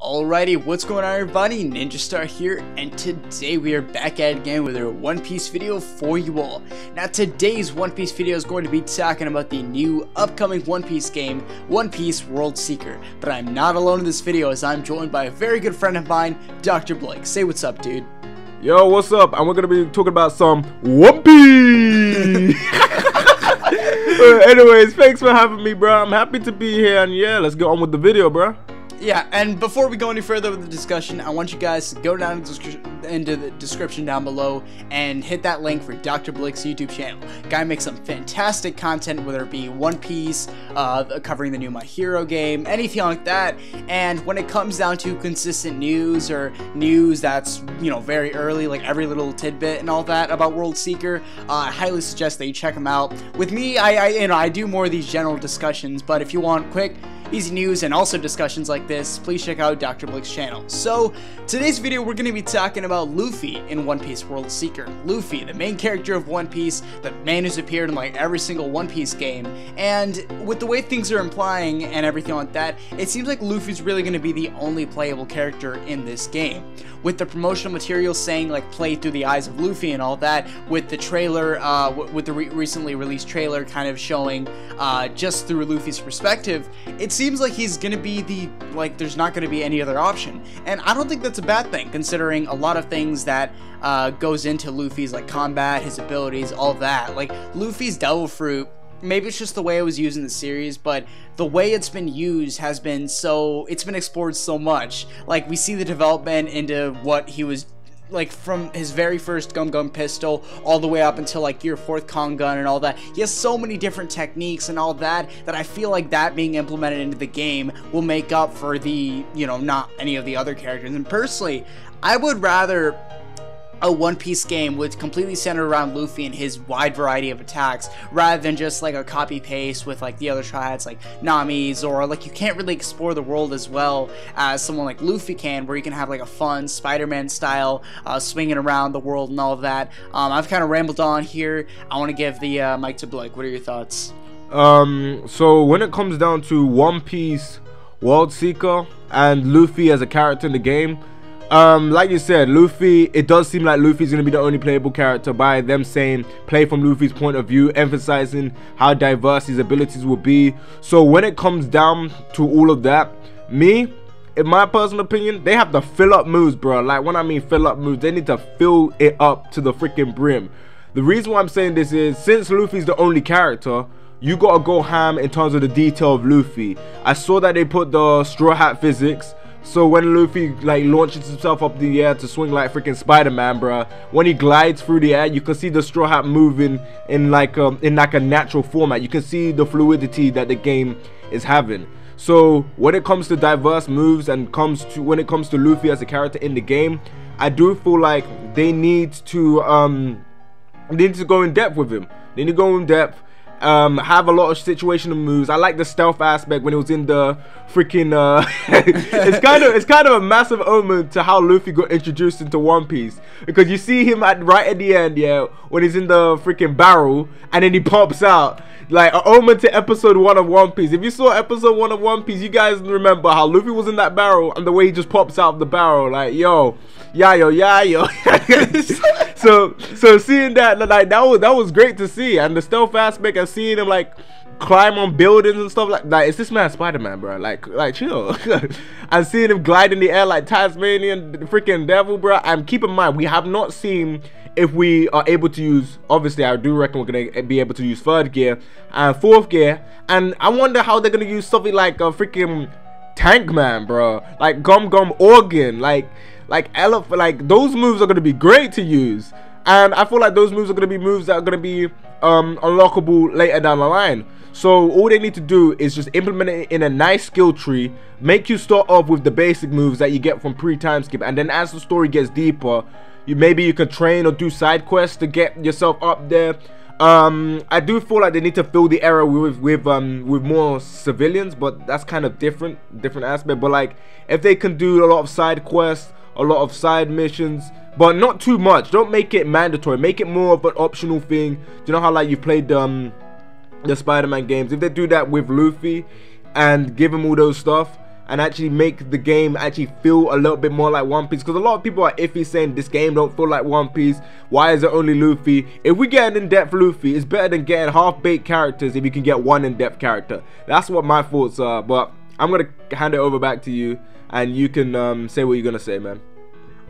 Alrighty, what's going on everybody? Ninja Star here, and today we are back at it again with a One Piece video for you all. Now today's One Piece video is going to be talking about the new upcoming One Piece game, One Piece World Seeker. But I'm not alone in this video as I'm joined by a very good friend of mine, Dr. Blake. Say what's up, dude. Yo, what's up? And we're going to be talking about some One Piece! Anyways, thanks for having me, bro. I'm happy to be here, and yeah, let's get on with the video, bro. Yeah, and before we go any further with the discussion, I want you guys to go down into the description down below and hit that link for Dr. Blick's YouTube channel. Guy makes some fantastic content, whether it be One Piece, covering the new My Hero game, anything like that. And when it comes down to consistent news or news that's, you know, very early, like every little tidbit and all that about World Seeker, I highly suggest that you check him out. With me, I do more of these general discussions, but if you want quick, easy news and also discussions like this, please check out Dr. Blick's channel. So, today's video we're going to be talking about Luffy in One Piece World Seeker. Luffy, the main character of One Piece, the man who's appeared in like every single One Piece game, and with the way things are implying and everything like that, it seems like Luffy's really going to be the only playable character in this game. With the promotional materials saying like play through the eyes of Luffy and all that, with the trailer, with the recently released trailer kind of showing just through Luffy's perspective, it seems like he's gonna be there's not gonna be any other option, and I don't think that's a bad thing considering a lot of things that goes into Luffy's like combat, his abilities, all of that. Like Luffy's Devil Fruit, maybe it's just the way it was used in the series, but the way it's been used has been it's been explored so much. Like we see the development into what he was like from his very first Gum Gum pistol all the way up until like your fourth Kong gun and all that. He has so many different techniques and all that I feel like that being implemented into the game will make up for the, you know, not any of the other characters. And personally, I would rather a One Piece game with completely centered around Luffy and his wide variety of attacks rather than just like a copy paste with like the other triads like Nami's, or like you can't really explore the world as well as someone like Luffy can, where you can have like a fun Spider-Man style swinging around the world and all of that. I've kind of rambled on here. I want to give the mic to Blake. What are your thoughts? So when it comes down to One Piece World Seeker and Luffy as a character in the game, like you said, Luffy, it does seem like Luffy's going to be the only playable character by them saying play from Luffy's point of view, emphasizing how diverse his abilities will be. So when it comes down to all of that, in my personal opinion, they have to fill up moves, bro. Like when I mean fill up moves, they need to fill it up to the freaking brim. The reason why I'm saying this is, since Luffy's the only character, you gotta go ham in terms of the detail of Luffy. I saw that they put the straw hat physics. So when Luffy like launches himself up the air to swing like freaking Spider-Man, bruh, when he glides through the air, you can see the straw hat moving in like a natural format. You can see the fluidity that the game is having. So when it comes to diverse moves and when it comes to Luffy as a character in the game, I do feel like they need to go in depth with him. They need to go in depth. Have a lot of situational moves. I like the stealth aspect when it was in the freaking it's kind of a massive omen to how Luffy got introduced into One Piece, because you see him right at the end, yeah, when he's in the freaking barrel and then he pops out, like an omen to episode 1 of One Piece. If you saw episode 1 of One Piece, you guys remember how Luffy was in that barrel and the way he just pops out of the barrel, like yo. So seeing that, like that was great to see, and the stealth aspect and seeing him like climb on buildings and stuff like is this man Spider-Man, bro? Like chill. And seeing him glide in the air like Tasmanian freaking devil, bro. And keep in mind, we have not seen if we are able to use, obviously I do reckon we're gonna be able to use 3rd gear and 4th gear, and I wonder how they're gonna use something like a freaking Tank Man, bro, like Gum Gum Organ, like elephant. Like those moves are going to be great to use, and I feel like those moves are going to be moves that are going to be unlockable later down the line. So all they need to do is just implement it in a nice skill tree, make you start off with the basic moves that you get from pre-time skip, and then as the story gets deeper, maybe you can train or do side quests to get yourself up there. I do feel like they need to fill the area with more civilians, but that's kind of different aspect. But like if they can do a lot of side quests, a lot of side missions, but not too much. Don't make it mandatory. Make it more of an optional thing. Do you know how like you played the Spider-Man games? If they do that with Luffy and give him all those stuff, and actually make the game actually feel a little bit more like One Piece, because a lot of people are iffy saying this game don't feel like One Piece. Why is it only Luffy? If we get an in-depth Luffy, it's better than getting half-baked characters if you can get one in-depth character. That's what my thoughts are, but I'm gonna hand it over back to you, and you can say what you're gonna say, man.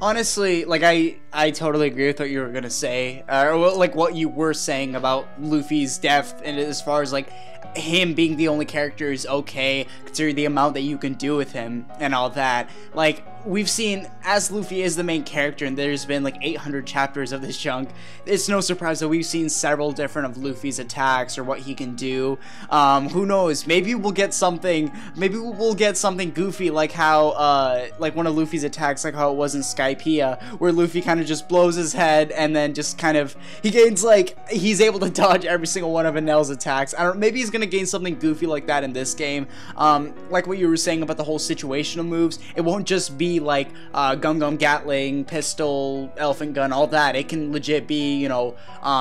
Honestly, like I totally agree with what you were gonna say, or like what you were saying about Luffy's depth, and as far as like him being the only character is okay, considering the amount that you can do with him and all that. Like, we've seen, as Luffy is the main character, and there's been like 800 chapters of this chunk, it's no surprise that we've seen several different of Luffy's attacks or what he can do. Who knows? Maybe we'll get something. Maybe we'll get something goofy like how, like one of Luffy's attacks, like how it was in Skypiea, where Luffy kind of just blows his head and then just kind of he gains like he's able to dodge every single one of Enel's attacks. I don't. Maybe he's gonna gain something goofy like that in this game. Like what you were saying about the whole situational moves, it won't just be like Gum Gum Gatling, pistol, elephant gun, all that. It can legit be, you know,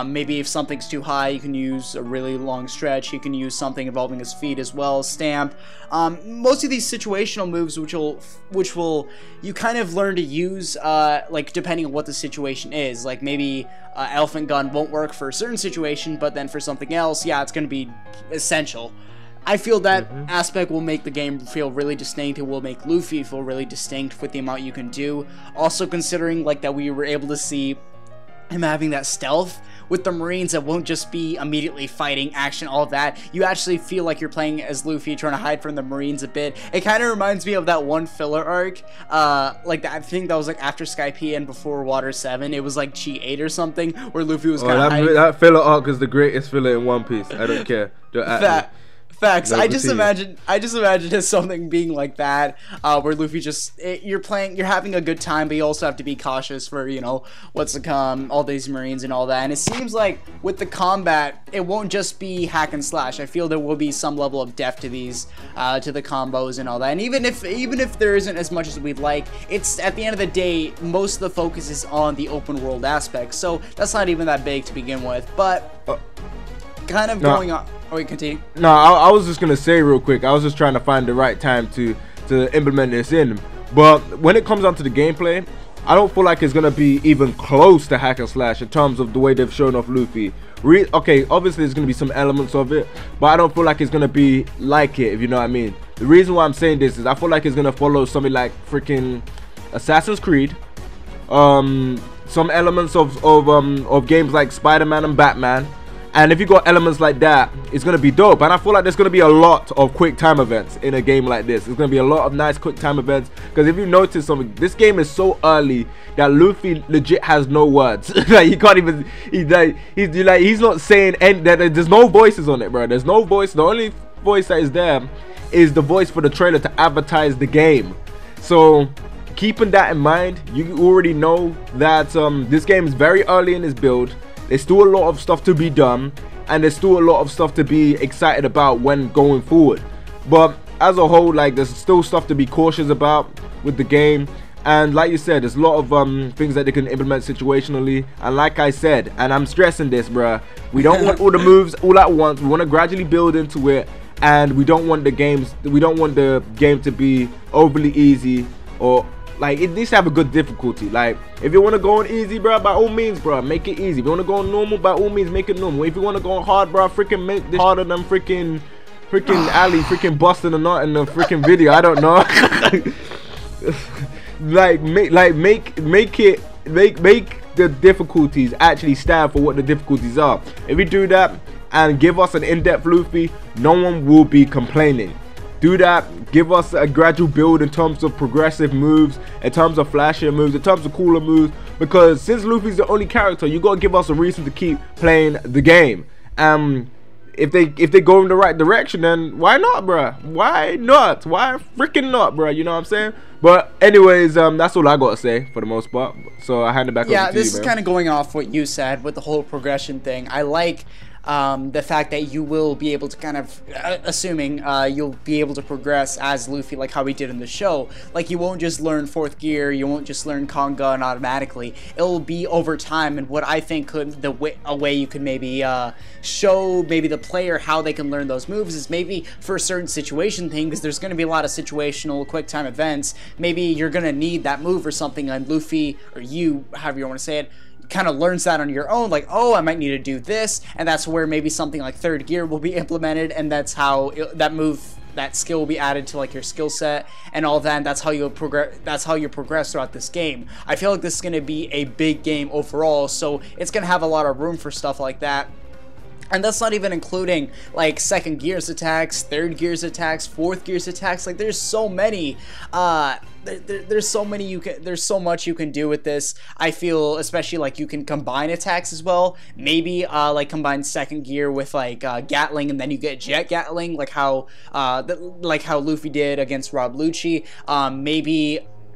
maybe if something's too high, you can use a really long stretch. You can use something involving his feet as well, stamp. Most of these situational moves, which will you kind of learn to use, like depending on what the situation is. Like maybe elephant gun won't work for a certain situation, but then for something else, yeah, it's going to be essential. I feel that aspect will make the game feel really distinct. It will make Luffy feel really distinct with the amount you can do. Also considering like that we were able to see him having that stealth with the Marines, that won't just be immediately fighting, action, all of that. You actually feel like you're playing as Luffy trying to hide from the Marines a bit. It kind of reminds me of that one filler arc, like that, I think that was like after Skypiea and before Water 7. It was like G8 or something, where Luffy was kind of hiding. That filler arc is the greatest filler in One Piece. I don't care. Don't at me. Facts. I just imagine as something being like that, where Luffy just you're having a good time, but you also have to be cautious for, you know, what's to come, all these Marines and all that. And it seems like with the combat, it won't just be hack and slash. I feel there will be some level of depth to these, to the combos and all that. And even if there isn't as much as we'd like, it's at the end of the day, most of the focus is on the open world aspect. So that's not even that big to begin with. But kind of going on. Oh, wait, continue. No, I was just gonna say real quick. I was just trying to find the right time to implement this in. But when it comes down to the gameplay, I don't feel like it's gonna be even close to hack and slash in terms of the way they've shown off Luffy. Okay, obviously there's gonna be some elements of it, but I don't feel like it's gonna be like it, if you know what I mean. The reason why I'm saying this is I feel like it's gonna follow something like freaking Assassin's Creed, some elements of games like Spider-Man and Batman. And if you got elements like that, it's going to be dope. And I feel like there's going to be a lot of quick time events in a game like this. There's going to be a lot of nice quick time events. Because if you notice something, this game is so early that Luffy legit has no words. Like, he can't even, he's not saying any, that there's no voices on it, bro. There's no voice. The only voice that is there is the voice for the trailer to advertise the game. So keeping that in mind, you already know that this game is very early in its build. There's still a lot of stuff to be done, and there's still a lot of stuff to be excited about when going forward. But as a whole, like, there's still stuff to be cautious about with the game. And like you said, there's a lot of things that they can implement situationally. And like I said, and I'm stressing this, bruh, we don't want all the moves all at once. We want to gradually build into it, and we don't want the game to be overly easy, or like, it needs to have a good difficulty. Like, if you want to go on easy, bro, by all means, bro, make it easy. If you want to go on normal, by all means, make it normal. If you want to go on hard, bro, freaking make this harder than freaking Ali freaking busting a nut in the freaking video. I don't know. make the difficulties actually stand for what the difficulties are. If we do that and give us an in-depth Luffy, no one will be complaining. Do that, give us a gradual build in terms of progressive moves, in terms of flashier moves, in terms of cooler moves, because since Luffy's the only character, you gotta give us a reason to keep playing the game. If they go in the right direction, then why not, bruh? Why not? Why freaking not, bruh? You know what I'm saying? But anyways, that's all I gotta say for the most part. So I hand it back over to you, this is kind of going off what you said with the whole progression thing. I like the fact that you will be able to kind of, assuming you'll be able to progress as Luffy like how we did in the show. Like, you won't just learn 4th gear, you won't just learn Conga and automatically. It'll be over time, and what I think could a way you could maybe show maybe the player how they can learn those moves is maybe for a certain situation thing, because there's going to be a lot of situational quick time events. Maybe you're going to need that move or something, and Luffy, or you, however you want to say it, kind of learns that on your own, like, oh, I might need to do this, and that's where maybe something like 3rd gear will be implemented, and that's how that skill will be added to like your skill set and all that, and that's how you'll progress. That's how you progress throughout this game. I feel like this is going to be a big game overall, so it's going to have a lot of room for stuff like that. And that's not even including like 2nd gear's attacks, 3rd gear's attacks, 4th gear's attacks. Like, there's so many there's so much you can do with this. I feel especially like you can combine attacks as well. Maybe like combine 2nd gear with like Gatling, and then you get Jet Gatling, like how Luffy did against Rob Lucci.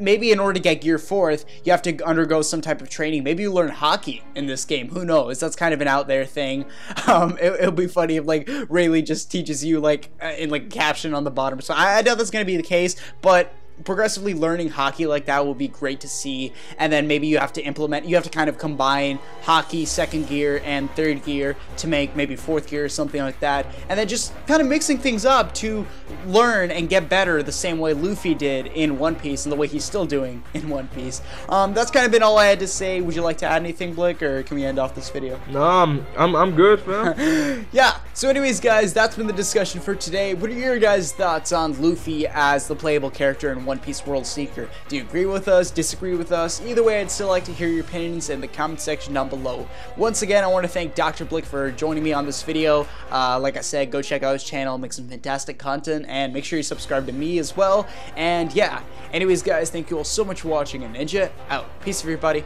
Maybe in order to get gear 4th, you have to undergo some type of training. Maybe you learn hockey in this game. Who knows? That's kind of an out there thing. It'll be funny if like Rayleigh just teaches you like in like caption on the bottom. So I doubt that's gonna be the case, but progressively learning hockey like that will be great to see. And then maybe you have to kind of combine hockey, 2nd gear, and 3rd gear to make maybe 4th gear or something like that, and then just kind of mixing things up to learn and get better the same way Luffy did in One Piece and the way he's still doing in One Piece. That's kind of been all I had to say. Would you like to add anything, Blick, or can we end off this video? No, I'm good, fam. Yeah, so anyways, guys, that's been the discussion for today. What are your guys' thoughts on Luffy as the playable character in One Piece World Seeker? Do you agree with us, disagree with us? Either way, I'd still like to hear your opinions in the comment section down below. Once again, I want to thank Dr. Blick for joining me on this video. Like I said, go check out his channel, make some fantastic content, and make sure you subscribe to me as well. And yeah, anyways, guys, thank you all so much for watching, and Ninja out. Peace, everybody.